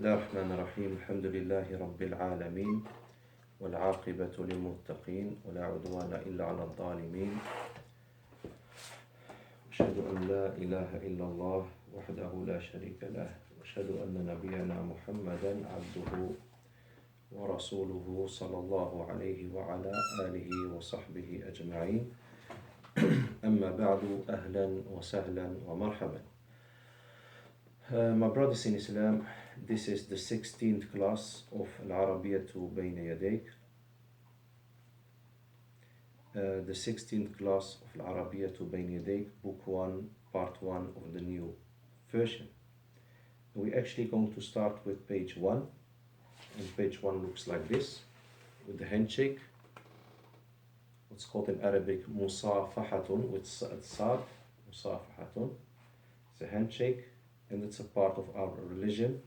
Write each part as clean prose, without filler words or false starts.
الله الرحمن الرحيم الحمد لله رب العالمين والعاقبة للمتقين ولا عدوان إلا على الظالمين أشهد أن لا إله إلا الله وحده لا شريك له وأشهد أن نبينا محمدا عبده ورسوله صلى الله عليه وعلى آله وصحبه أجمعين أما بعد أهلا وسهلا ومرحبا. My brothers in Islam, this is the 16th class of Arabiyyah to Bayna Yadayk. The 16th class of Arabiyyah to Bayna Yadayk, book 1, part 1 of the new version. We're actually going to start with page 1. And page 1 looks like this, with the handshake. What's called in Arabic musafahatun, with sad, musafahatun. It's a handshake. And it's a part of our religion,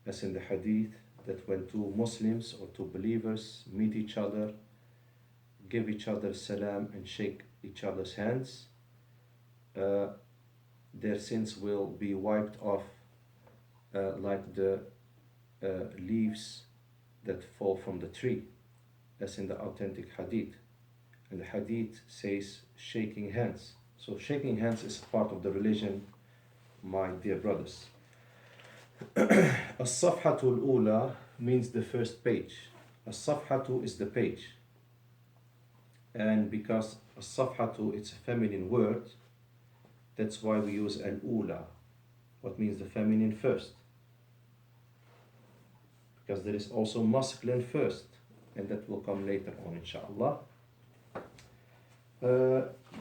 as in the hadith, that when two Muslims or two believers meet each other, give each other salam and shake each other's hands, their sins will be wiped off like the leaves that fall from the tree, as in the authentic hadith. And the hadith says shaking hands. So shaking hands is a part of the religion, my dear brothers. As-safhatul ula means the first page. As-safhatu is the page. And because as-safhatu, it's a feminine word, that's why we use al-ula, what means the feminine first. Because there is also masculine first, and that will come later on, inshallah.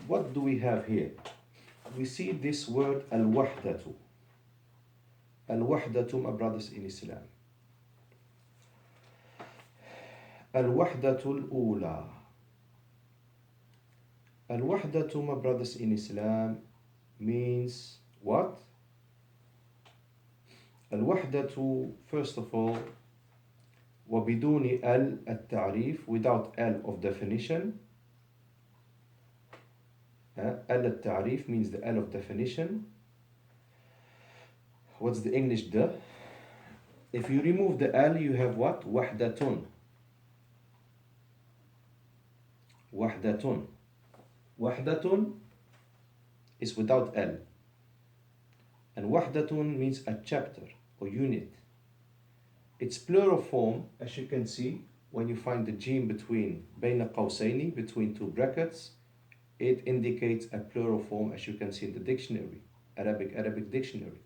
What do we have here? We see this word al-wahdatu. Al-wahdatu, my brothers in Islam. Al-wahdatu al-ula. Al-wahdatu, my brothers in Islam, means what? Al-wahdatu, first of all, وبدون al-ta'rif, without al of definition. Al-Ta'rif means the Al of definition. What's the English the? If you remove the Al, you have what? Wahdatun. Wahdatun. Wahdatun is without Al. And Wahdatun means a chapter or unit. Its plural form, as you can see, when you find the jim between Bayna Qawsayni, between two brackets, it indicates a plural form, as you can see in the dictionary, Arabic dictionary.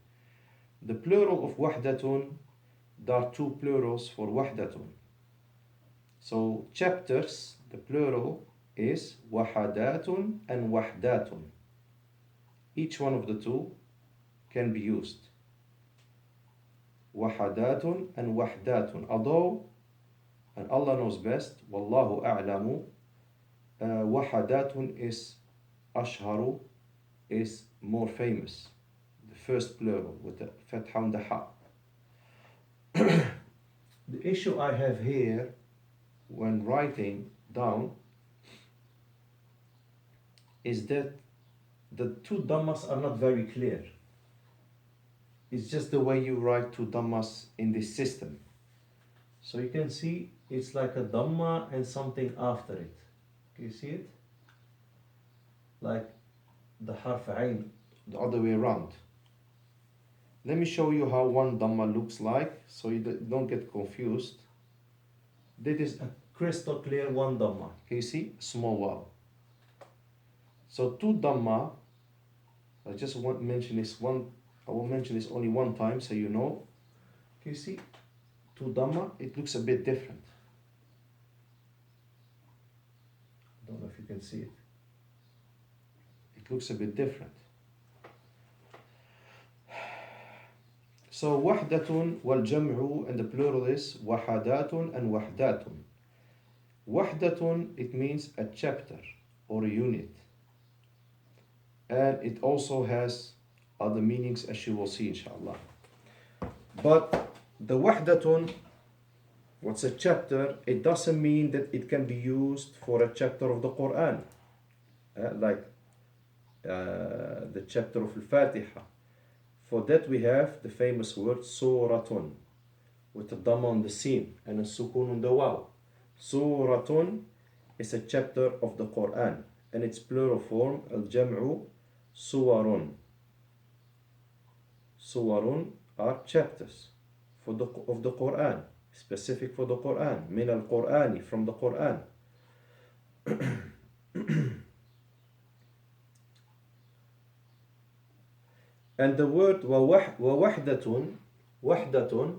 The plural of wahdatun, there are two plurals for wahdatun. So chapters, the plural is wahadatun and wahdatun. Each one of the two can be used. Wahadatun and wahdatun. Although, and Allah knows best, wallahu a'lamu, wahadatun is ashharu, is more famous, the first plural with the fatha and the ha. The issue I have here when writing down is that the two dhammas are not very clear. It's just the way you write two dhammas in this system. So you can see it's like a dhamma and something after it. Can you see it? Like the harf ayn, the other way around. Let me show you how one dhamma looks like, so you don't get confused. This is a crystal clear one dhamma. Can you see? Small vowel. So two dhamma, I just want to mention this one. I will mention this only one time, so you know. Can you see? Two dhamma, it looks a bit different. I don't know if you can see it. It looks a bit different. So wahdatun wal jam'u, and the plural is wahadatun and wahdatun. Wahdatun, it means a chapter or a unit. And it also has other meanings, as you will see, inshallah. But the wahdatun, what's a chapter, it doesn't mean that it can be used for a chapter of the Quran, like the chapter of Al-Fatiha, For that we have the famous word suratun, with a dhamma on the sin and a sukun on the waw. Suratun is a chapter of the Quran, and its plural form, al-jam'u suwarun. Suwarun are chapters of the Quran, specific for the Quran, min al-Qur'ani, from the Quran. And the word ووحدة وحدة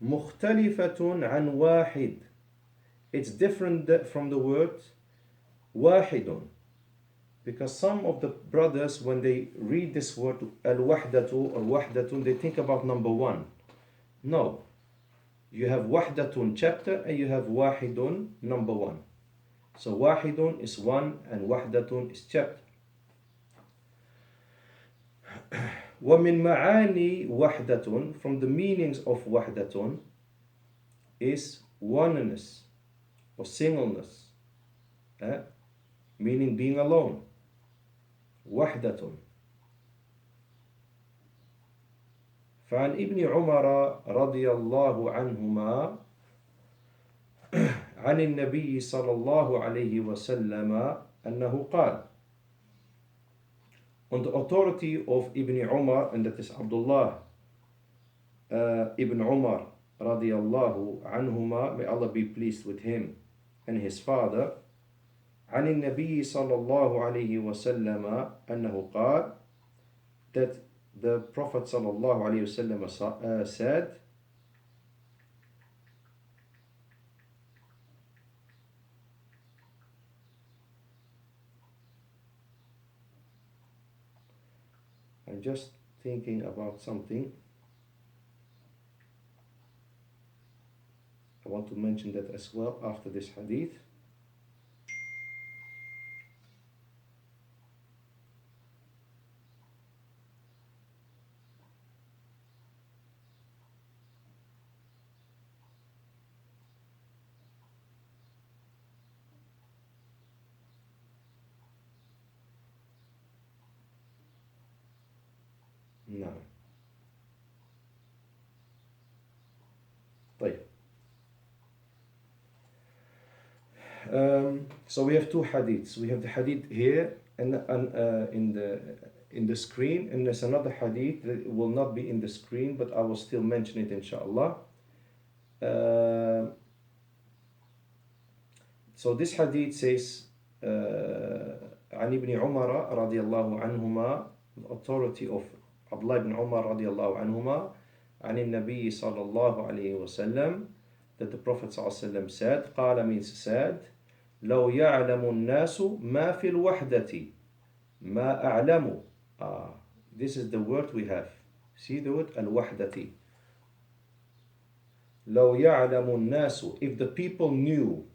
مختلفة عن واحد. It's different from the word واحد, because some of the brothers, when they read this word al-wahdatu or wahdatun, they think about number one. No, you have wahdatun chapter and you have wahidun number one. So wahidun is one and wahdatun is chapter. وَمِن مَعَانِي وَحْدَةٌ, from the meanings of wahdatun is oneness or singleness, meaning being alone. وحدة. فعن ابن عمر رضي الله عنهما عن النبي صلى الله عليه وسلم أنه قال, on the authority of Ibn Umar, and that is Abdullah Ibn Umar radiyallahu anhuma, may Allah be pleased with him and his father, عن النبي صلى الله عليه وسلم أنه قال, that the Prophet صلى الله عليه وسلم said, I'm just thinking about something. I want to mention that as well after this hadith. No. طيب. So we have two hadiths. We have the hadith here and in the screen, and there's another hadith that will not be in the screen, but I will still mention it inshallah. So this hadith says, عن ابن عمر رضي الله عنهما, the authority of Abdullah ibn Umar radiallahu anhuma, عن النبي صلى الله عليه وسلم, that the Prophet صلى الله عليه وسلم said, قال means said, لو يعلم الناس ما في الوحدة ما أعلم. This is the word we have. See the word al-wahdati. لو يعلم الناس, if the people knew,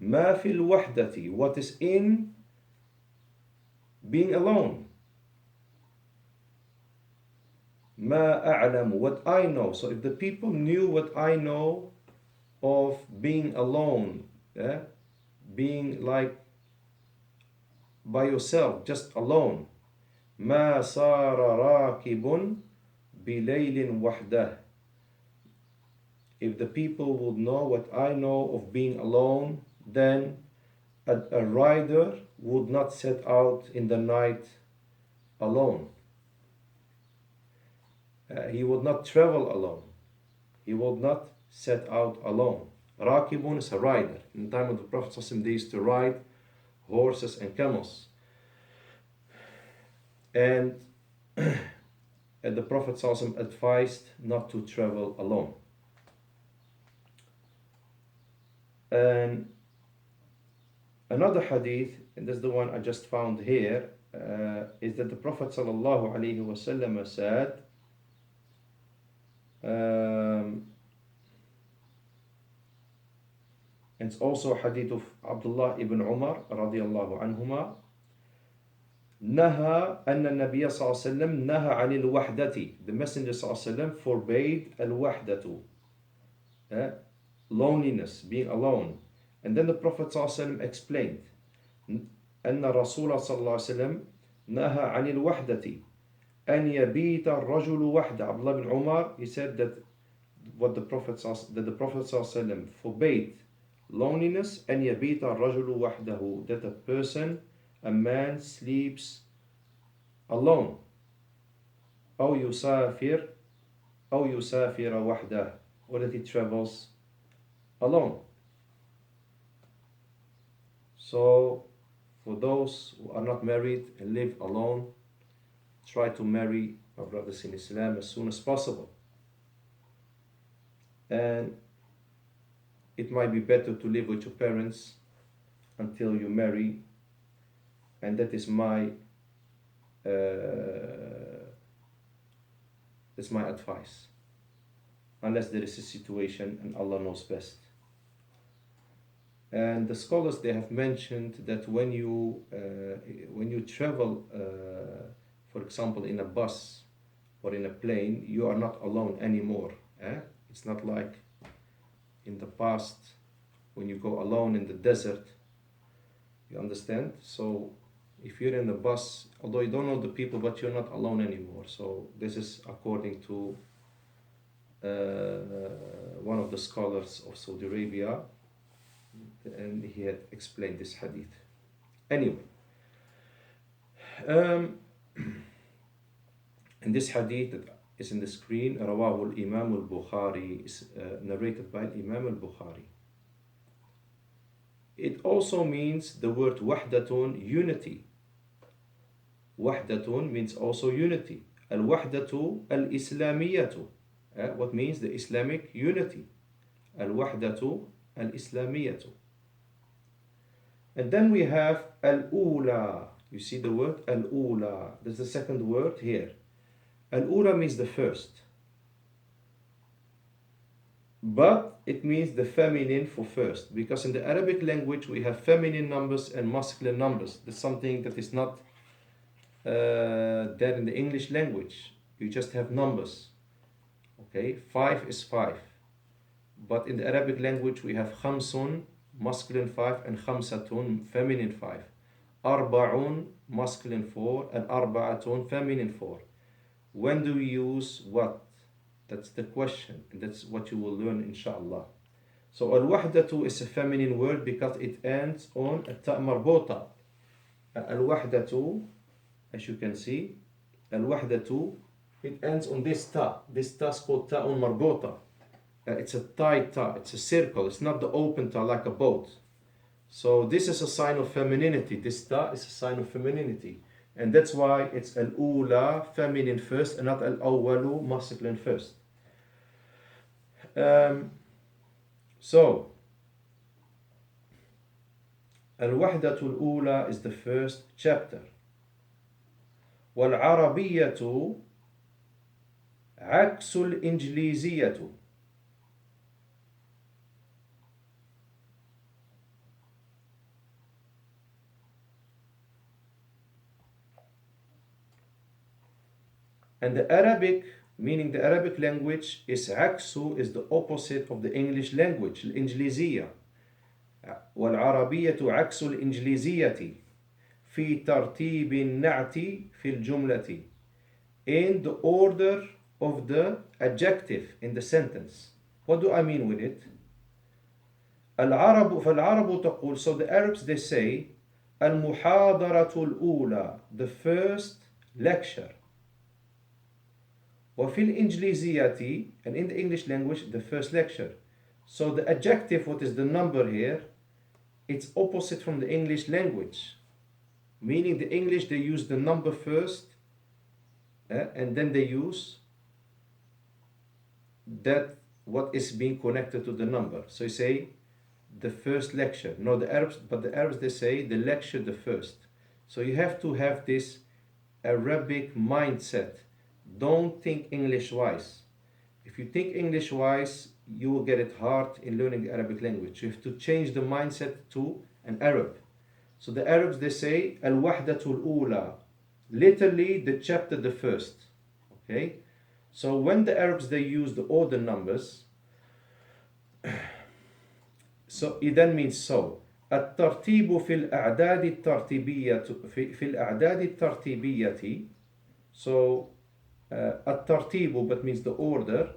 ما في الوحدة, what is in being alone, ما أعلم, what I know. So if the people knew what I know of being alone, being like by yourself, just alone, ما صار راكب بليل وحده. If the people would know what I know of being alone, then a rider would not set out in the night alone. He would not travel alone. He would not set out alone. Rakibun is a rider. In the time of the Prophet ﷺ, they used to ride horses and camels. And the Prophet ﷺ advised not to travel alone. And another hadith, and that's the one I just found here, is that the Prophet ﷺ said, and it's also a hadith of Abdullah ibn Umar radiallahu anhuma, نهى أن النبي صلى الله عليه وسلم نهى عن الوحدة. The Messenger صلى الله عليه وسلم forbade الوحدة, loneliness, being alone. And then the Prophet صلى الله عليه وسلم explained أن الرسول صلى الله عليه وسلم نهى عن الوحدة, أن يبيت الرجل وحده. Abdullah bin Umar, he said that what the Prophet ﷺ forbade loneliness. أن يبيت الرجل وحده, that a person, a man sleeps alone. أو يسافر وحده, or that he travels alone. So for those who are not married and live alone, try to marry our brothers in Islam as soon as possible. And it might be better to live with your parents until you marry, and that is my advice, unless there is a situation and Allah knows best. And the scholars, they have mentioned that when you travel, for example, in a bus or in a plane, you are not alone anymore. It's not like in the past when you go alone in the desert. You understand? So if you're in the bus, although you don't know the people, but you're not alone anymore. So this is according to one of the scholars of Saudi Arabia, and he had explained this hadith. Anyway, and this hadith that is in the screen, Rawahu al-Imam al-Bukhari, is narrated by Imam al-Bukhari. It also means the word wahdatun, unity. Wahdatun means also unity. Al-wahdatu al-islamiyatu. What means the Islamic unity. Al-wahdatu al-islamiyatu. And then we have al-ula. You see the word al-ula. There's the second word here. Al-ula means the first. But it means the feminine for first. Because in the Arabic language we have feminine numbers and masculine numbers. That's something that is not there in the English language. You just have numbers. Okay, 5 is 5. But in the Arabic language we have khamsun, masculine 5, and khamsatun, feminine 5. Arba'un, masculine 4, and arba'atun, feminine 4. When do we use what? That's the question, and that's what you will learn inshallah. So al-wahdatu is a feminine word because it ends on a ta' marbota. Al-wahdatu, as you can see, al-wahdatu, it ends on this ta. This ta is called ta'un marbota. It's a tight ta, it's a circle, it's not the open ta like a boat. So this is a sign of femininity. This ta is a sign of femininity. And that's why it's al-ula, feminine first, and not al-awwalu, masculine first. So al-wahdatul ula is the first chapter. Wal-arabiyyatu aksul injliziyatu. And the Arabic, meaning the Arabic language, is aksu, is the opposite of the English language, الإنجليزية. والعربية عكس الإنجليزية في ترتيب النعت في الجملة. In the order of the adjective in the sentence. What do I mean with it? العرب فالعرب تقول, so the Arabs they say المحاضرة الأولى, the first lecture. وفي الإنجليزية, and in the English language, the first lecture. So the adjective, what is the number here, it's opposite from the English language. Meaning the English, they use the number first, and then they use that what is being connected to the number. So you say the first lecture. No, the Arabs they say the lecture the first. So you have to have this Arabic mindset. Don't think English-wise. If you think English-wise, you will get it hard in learning the Arabic language. You have to change the mindset to an Arab. So the Arabs, they say, al-wahdatul ula, literally the chapter the first. Okay? So when the Arabs, they use the order numbers, so it then means so. الترتيب في الأعداد الترتيبية So الترتيب, but means the order.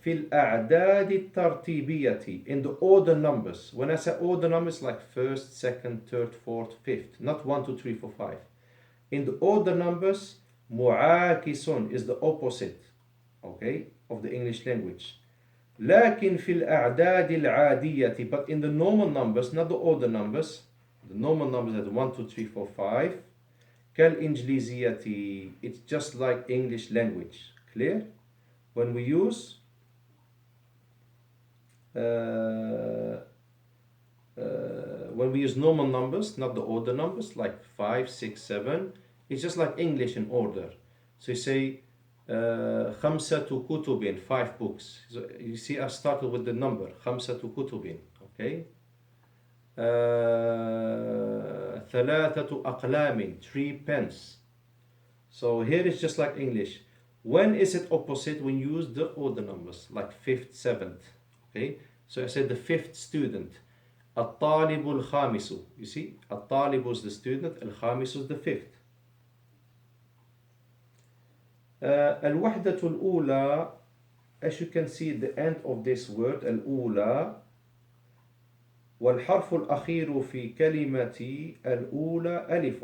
في الأعداد الترتيبية, in the order numbers. When I say order numbers, like first, second, third, fourth, fifth, not 1, 2, 3, 4, 5. In the order numbers, معاكس is the opposite, okay, of the English language. لكن في الأعداد العادية, but in the normal numbers, not the order numbers, the normal numbers at 1, 2, 3, 4, 5, كالإنجليزية, it's just like English language. Clear? When we use normal numbers, not the order numbers, like 5, 6, 7, it's just like English in order. So you say خمسة كتب, 5 books. So you see, I started with the number خمسة كتب, okay. ثلاثة أقلام, 3 pens. So here it's just like English. When is it opposite? When you use the order numbers, like 5th, 7th, okay. So I said the 5th student. الطالب الخامس. You see, الطالب is the student, الخامس is the 5th. الوحدة الأولى, as you can see at the end of this word, الأولى, والحرف الأخير في كلمة الأولى ألف.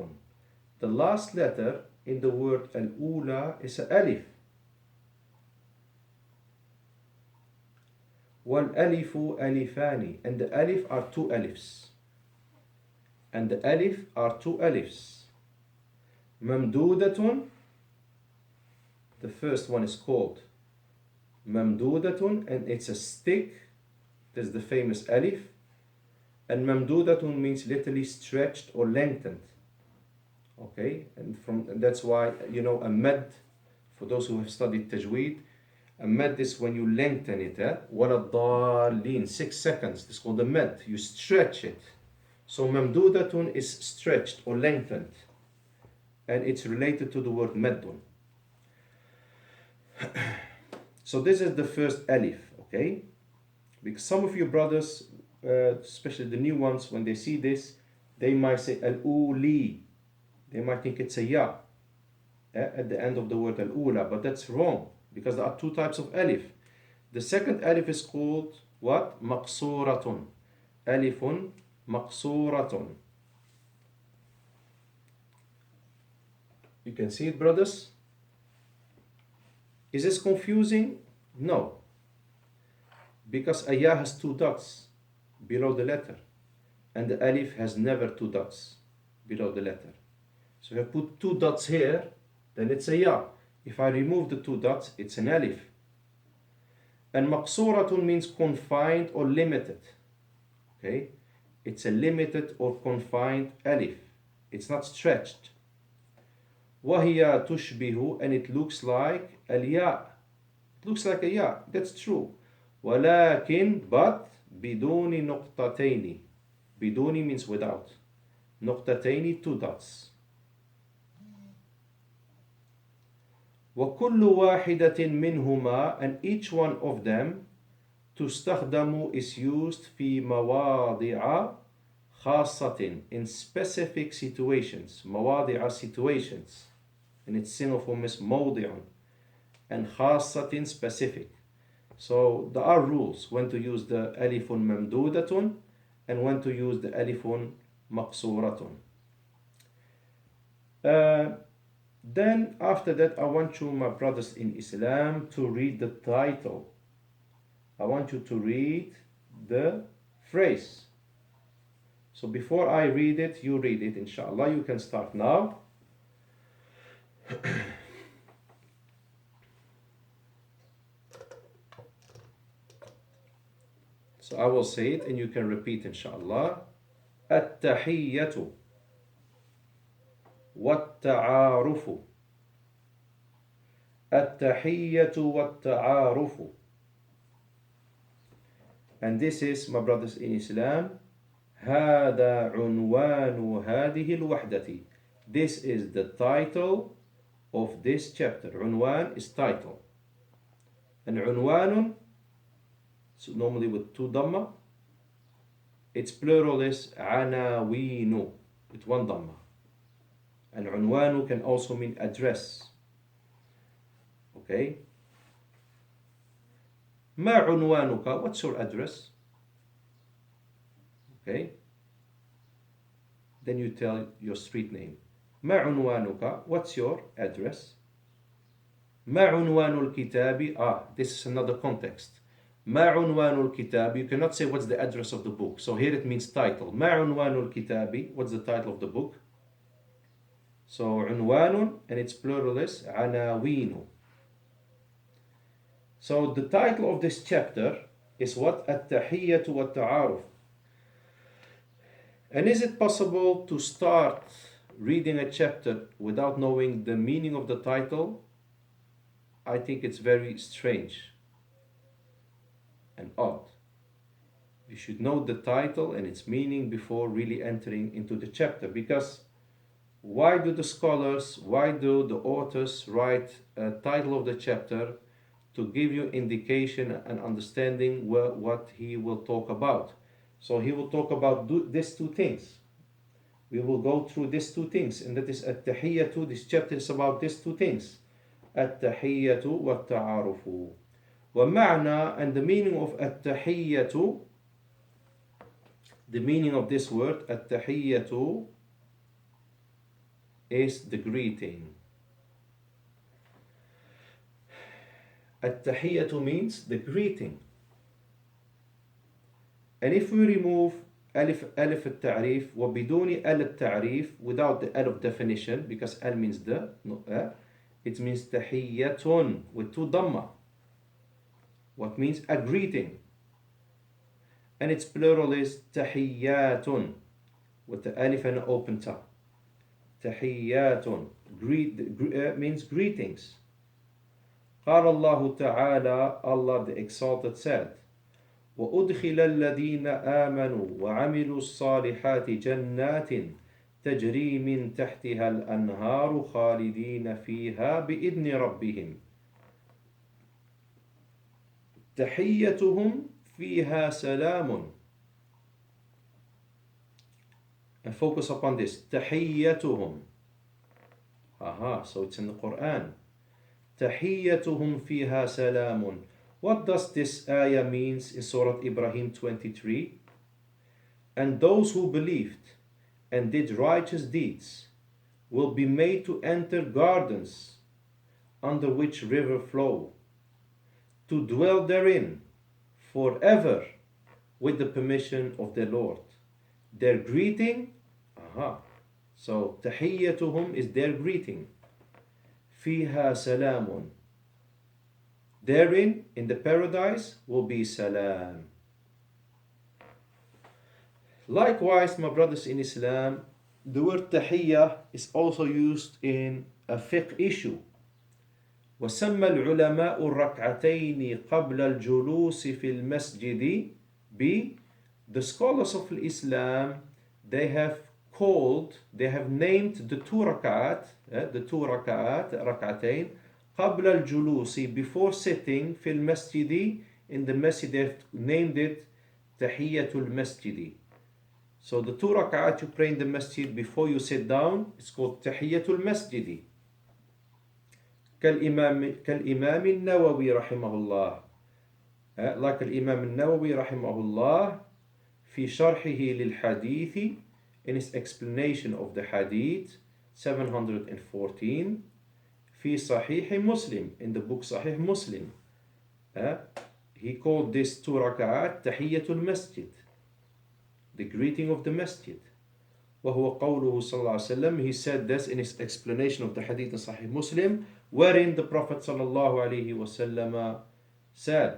The last letter in the word الأولى is ألف. والألف ألفان, and the ألف are 2 ألفs. And the ألف are 2 ألفs. ممدودة, the first one is called ممدودة, and it's a stick. There's the famous ألف. And ممدودة means literally stretched or lengthened. Okay, and that's why, you know, a mad, for those who have studied tajweed, a mad is when you lengthen it. ولا الضالين, 6 seconds. It's called a mad. You stretch it. So ممدودة is stretched or lengthened, and it's related to the word maddun. So this is the first alif, okay? Because some of you brothers, especially the new ones, when they see this, they might say al-uli. They might think it's a ya at the end of the word al-ula, but that's wrong, because there are 2 types of alif. The second alif is called what? Maqsuratun. Alifun maqsuratun. You can see it, brothers? Is this confusing? No. Because a ya has 2 dots below the letter, and the alif has never 2 dots below the letter. So if I put 2 dots here, then it's a ya. If I remove the 2 dots, it's an alif. And maqsuratun means confined or limited. Okay? It's a limited or confined alif. It's not stretched. وهي تشبه, and it looks like الياء. It looks like a ya. That's true. ولكن, but بدون نقطتين. بدون means without. نقطتين, 2 dots. وكل واحدة منهما, and each one of them, تستخدم is used في مواضع خاصة, in specific situations. مواضع, situations, and its synonym is موضع, and خاصة, specific. So there are rules when to use the ألف ممدودة and when to use the ألف مقصورة. Then after that, I want you, my brothers in Islam, to read the title. I want you to read the phrase. So before I read it, you read it, inshallah. You can start now. So I will say it and you can repeat, inshallah. التحية والتعارف. التحية والتعارف. And this is, my brothers in Islam, هذا عنوان هذه الوحدة. This is the title of this chapter. عنوان is title. And عنوان, so normally with 2 dhamma, its plural is عناوين with 1 dhamma. And عنوان can also mean address. Okay. ما عنوانك? What's your address? Okay. Then you tell your street name. ما عنوانك? What's your address? ما عنوان الكتاب? This is another context. ما عنوان الكتاب? You cannot say what's the address of the book. So here it means title. ما عنوان الكتاب? What's the title of the book? So عنوان, and its plural is عناوين. So the title of this chapter is what? التحية والتعارف. And is it possible to start reading a chapter without knowing the meaning of the title? I think it's very strange and odd. You should know the title and its meaning before really entering into the chapter, because why do the scholars, why do the authors write a title of the chapter? To give you indication and understanding what he will talk about. So he will talk about these two things. We will go through these two things, and that is at-tahiyyatu. This chapter is about these two things. At-tahiyyatu wa-ta'arufu. Wa-ma'na, and the meaning of at-tahiyyatu, the meaning of this word, at-tahiyyatu, is the greeting. At-tahiyyatu means the greeting. And if we remove alif al-ta'rif وبدون al-ta'rif, without the al of definition, because al means the, not a, it means tahiyyatun with two dhamma, what means a greeting. And its plural is tahiyyatun with the alif and open ta. Tahiyyatun means greetings. قال الله تعالى, Allah the Exalted said, وأدخل الذين آمنوا وعملوا الصالحات جنات تجري من تحتها الأنهار خالدين فيها بإذن ربهم تحيتهم فيها سلام. And focus upon this. تحيتهم. So it's in the Quran. تحيتهم فيها سلام. What does this ayah means in Surah Ibrahim 23? And those who believed and did righteous deeds will be made to enter gardens under which river flow, to dwell therein forever with the permission of their Lord. Their greeting, so tahiyyatuhum is their greeting. Fiha salamun. Therein, in the paradise, will be salam. Likewise, my brothers in Islam, the word tahiyyah is also used in a fiqh issue. وسمى العلماء الركعتين قبل الجلوس في المسجد B. The scholars of Islam, they have named the two rak'at, rak'atayn, قبل الجلوس, before sitting في المسجد, in the masjid, they have named it تحية المسجد. So the two rak'at you pray in the masjid before you sit down, it's called تحية المسجد. كالإمام النووي رحمه الله, like الإمام النووي رحمه الله في شرحه للحديث, in his explanation of the hadith 714, في صحيح مسلم, in the book صحيح مسلم, he called this two rak'at تحية المسجد, the greeting of the masjid. وهو قوله صلى الله عليه وسلم, he said this in his explanation of the hadith in Sahih Muslim, wherein the Prophet صلى الله عليه وسلم said,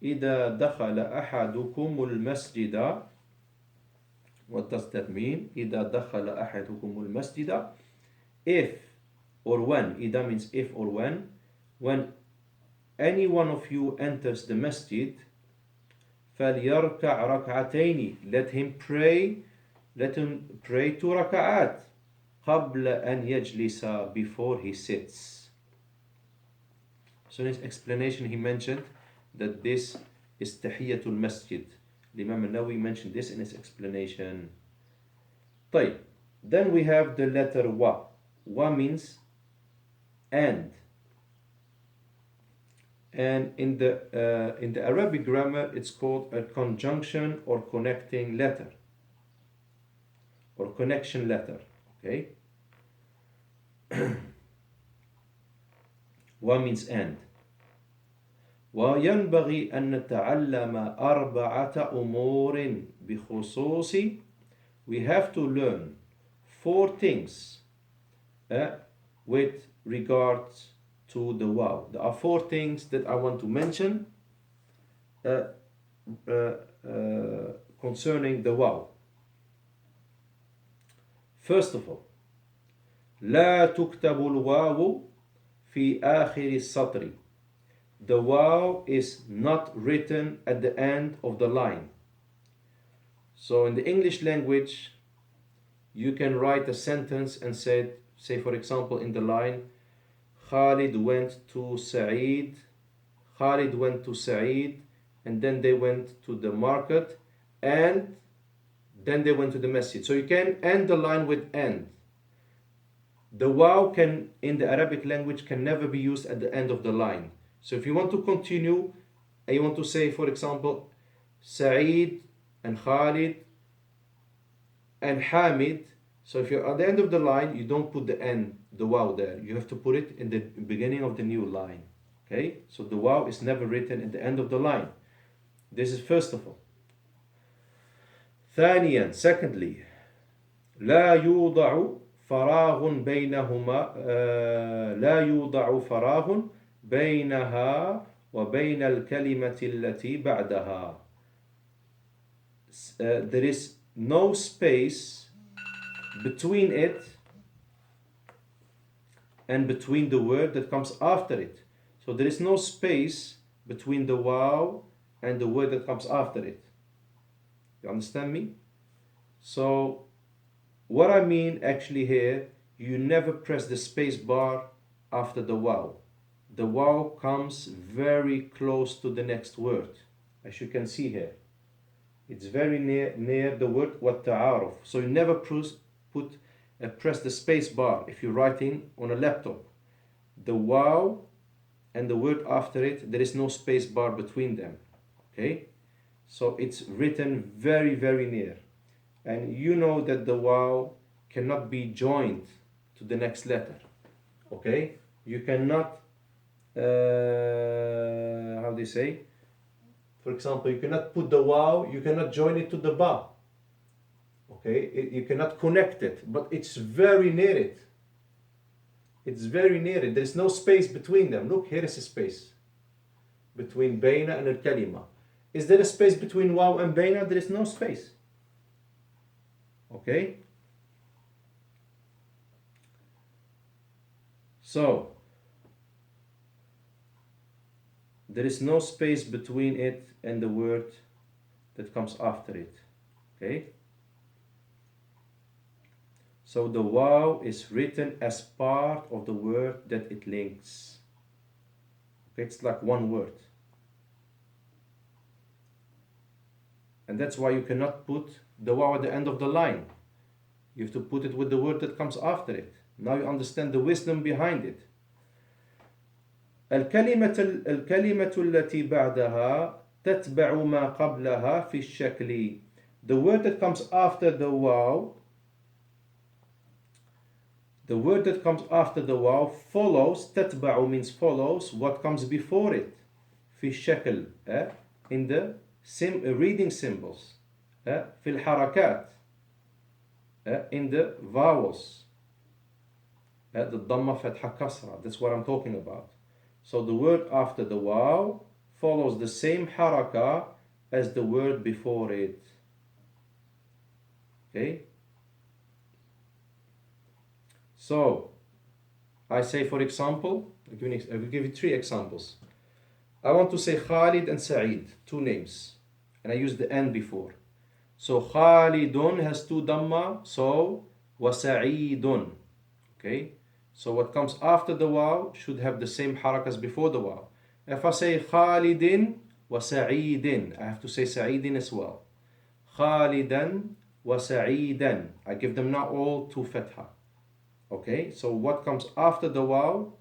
إذا دخل أحدكم المسجد. What does that mean? إذا دخل أحدكم المسجد, if or when, إذا means if or when any one of you enters the masjid, فليركع ركعتين, let him pray two raka'at, قبل أن يجلس, before he sits. So in his explanation he mentioned that this is tahiyatul masjid. Imam al-Nawawi mentioned this in his explanation. طيب. Then we have the letter wa. Wa means and. And in the Arabic grammar, it's called a conjunction or connecting letter or connection letter. Okay. Wa means and. وينبغي أن نتعلم أربعة أمور بخصوص. We have to learn 4 things with regards to the wow. There are 4 things that I want to mention concerning the wow. First of all, لا تكتب الواو في آخر السطر. The wow is not written at the end of the line. So in the English language, you can write a sentence and say for example in the line, Khalid went to Saeed, and then they went to the market, and then they went to the Masjid. So you can end the line with and. The wow can, in the Arabic language, can never be used at the end of the line. So if you want to continue, and you want to say, for example, Saeed and Khalid and Hamid. So if you're at the end of the line, you don't put the N, the wow there. You have to put it in the beginning of the new line. Okay? So the wow is never written at the end of the line. This is first of all. ثانيا, secondly, لا يوضع فراغ بينهما لا يوضع فراغ بينها وبين الكلمة التي بعدها. There is no space between it and between the word that comes after it. So there is no space between the wow and the word that comes after it. You understand me? So what I mean actually here, you never press the space bar after the wow. The wow comes very close to the next word, as you can see here. It's very near the word وَالتَّعَارُف. So you never press the space bar if you're writing on a laptop. The wow and the word after it, there is no space bar between them. Okay? So it's written very, very near. And you know that the wow cannot be joined to the next letter. Okay? You cannot, how do you say? For example, you cannot put the wow, you cannot join it to the ba. Okay? You cannot connect it, but it's very near it. It's very near it. There is no space between them. Look, here is a space between Bayna and al-Kalima. Is there a space between wow and Bayna? There is no space. Okay? So, there is no space between it and the word that comes after it. Okay? So the wow is written as part of the word that it links. Okay? It's like one word. And that's why you cannot put the wow at the end of the line. You have to put it with the word that comes after it. Now you understand the wisdom behind it. الكلمة التي بعدها تتبع ما قبلها في الشكل. The word that comes after the wow, follows. تتبع means follows what comes before it. في الشكل, in the reading symbols. في الحركات, in the vowels. The dhamma, fatha, kasra. That's what I'm talking about. So the word after the wow follows the same haraka as the word before it. Okay? So, I say, for example, I will give you 3 examples. I want to say Khalid and Saeed, 2 names. And I use the N before. So Khalidun has 2 dhamma, so وَسَعِيدٌ. Okay? So what comes after the wow should have the same harakas before the wow. If I say Khalidin wa Sa'idin, I have to say Sa'idin as well. Khalidan wa Sa'idan. I give them now all 2 fatha. Okay, so what comes after the wow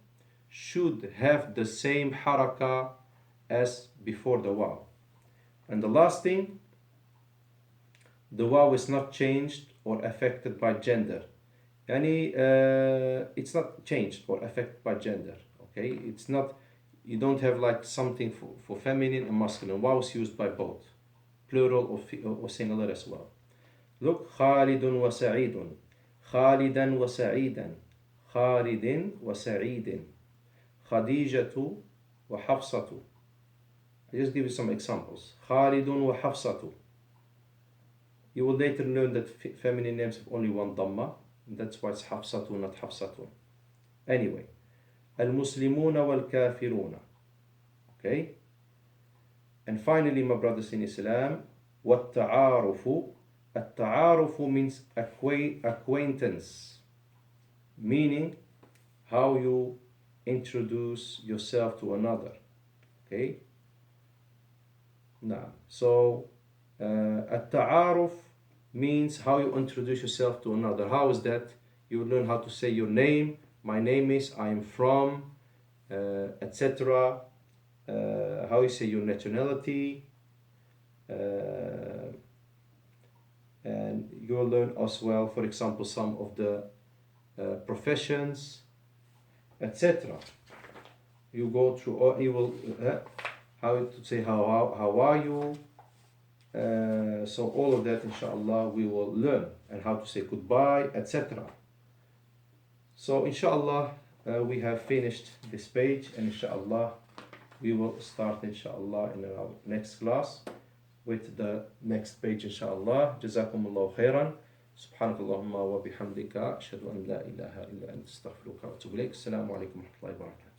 should have the same haraka as before the waw. And the last thing, the waw is not changed or affected by gender. It's not changed or affected by gender. Okay, it's not. You don't have like something for feminine and masculine. Waw is used by both, plural or singular as well. Look, Khalidun wa Sa'idun, Khalidan wa Sa'idan, Khalidin wa Sa'idin, Khadijatu wa Hafsatu. I just give you some examples. Khalidun wa Hafsatu. You will later learn that feminine names have only one dhamma. That's why it's Hafsatu, not Hafsatun. Anyway, Al-Muslimuna wal-Kafiruna. Okay? And finally, my brothers in Islam, وَالتَّعَارُفُ. At-ta'arufu means acquaintance, meaning how you introduce yourself to another. Okay? Now, so at-ta'aruf means how you introduce yourself to another. How is that? You learn how to say your name. My name is, I am from, etc. How you say your nationality. And you'll learn as well, for example, some of the professions, etc. You go through, or you will, how to say how are you. So all of that, inshallah, we will learn, and how to say goodbye, etc. So inshallah, we have finished this page, and inshallah, we will start inshallah in our next class with the next page inshallah. Jazakumullahu khairan. سبحانك اللهم وبحمدك أشهد أن لا إله إلا أنت أستغفرك وأتوب إليك. السلام عليكم ورحمة الله وبركاته.